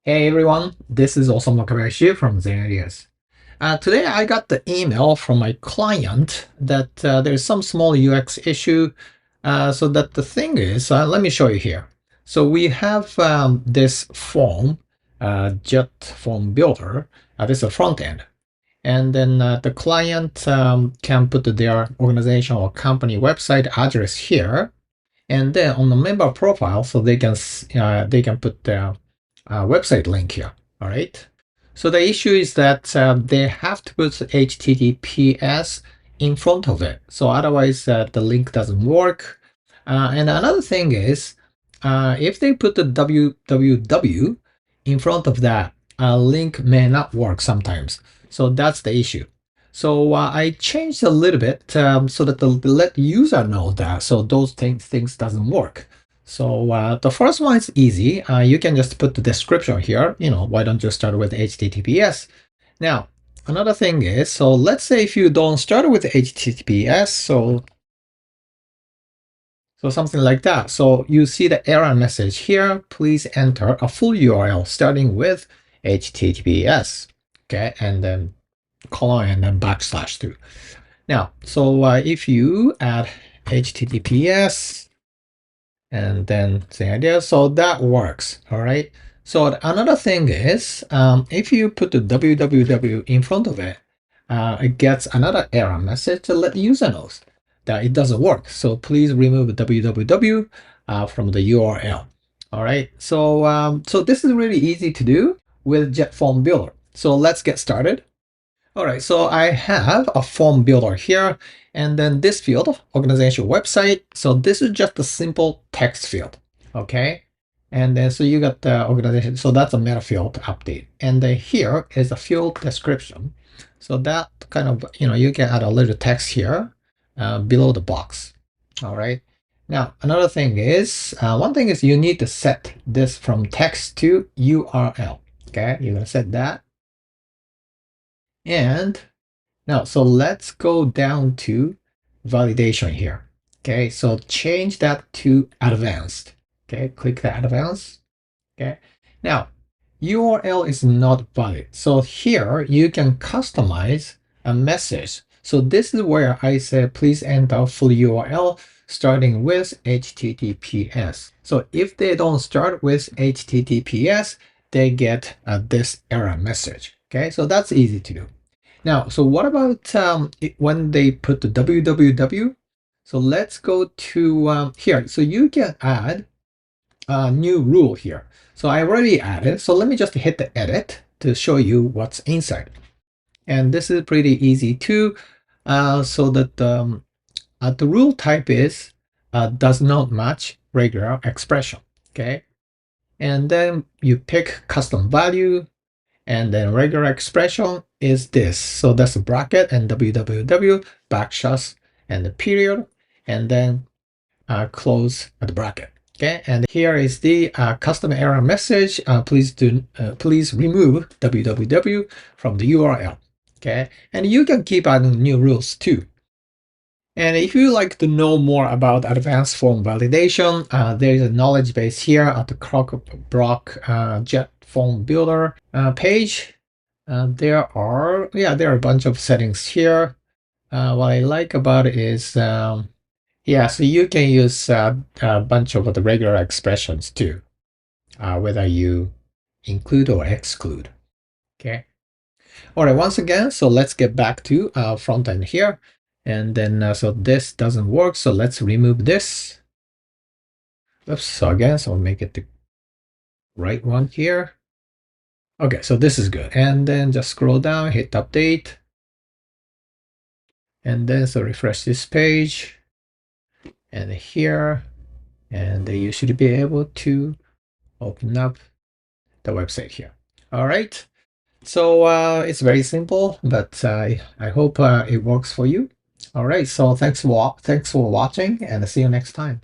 Hey everyone, this is Osamu Wakabayashi from Zen Ideas. Today I got the email from my client that there's some small UX issue. So that the thing is, let me show you here. So we have this form, Jetformbuilder. This is a front end. And then the client can put their organization or company website address here. And then on the member profile, so they can put their website link here. All right. So the issue is that they have to put HTTPS in front of it. So otherwise, the link doesn't work. And another thing is, if they put the www in front of that, link may not work sometimes. So that's the issue. So I changed a little bit so that the let user know that so those things doesn't work. So the first one is easy. You can just put the description here. Why don't you start with HTTPS? Now, another thing is, so let's say if you don't start with HTTPS, so something like that. So you see the error message here. Please enter a full URL starting with HTTPS. Okay, and then colon and then backslash through. Now, so if you add HTTPS and then the idea, so that works. All right. So another thing is, if you put the www in front of it, it gets another error message to let user knows that it doesn't work. So please remove www from the URL. All right. So this is really easy to do with Jetformbuilder. So let's get started. All right, so I have a form builder here, and then this field, organization website. So this is just a simple text field, okay? And then so you got the organization, so that's a meta field update. And then here is a field description. So that kind of, you can add a little text here below the box, all right? Now, another thing is, one thing is you need to set this from text to URL, okay? You're gonna set that. And now, so let's go down to validation here. Okay, so change that to advanced. Okay, click the advanced. Okay, now URL is not valid. So here you can customize a message. So this is where I say please enter full URL starting with HTTPS. So if they don't start with HTTPS, they get this error message. Okay, so that's easy to do. Now, so what about when they put the www? So let's go to here. So you can add a new rule here. So I already added. So let me just hit the edit to show you what's inside. And this is pretty easy too. So that the rule type is does not match regular expression. Okay. And then you pick custom value. And then regular expression is this. So that's a bracket and www backslash and the period, and then close the bracket. Okay, and here is the custom error message. Please remove www from the URL. Okay, and you can keep adding new rules too. And if you like to know more about advanced form validation, there is a knowledge base here at the crocoblock Jetformbuilder page. There are a bunch of settings here. What I like about it is, so you can use a bunch of the regular expressions too, whether you include or exclude. Okay. All right. Once again, so let's get back to front end here. And then, so this doesn't work. So let's remove this. Oops. So again, so I'll make it the right one here. Okay, so this is good. And then just scroll down, hit update. And then so refresh this page. And here. And you should be able to open up the website here. All right. So it's very simple, but I hope it works for you. All right. So thanks for watching, and see you next time.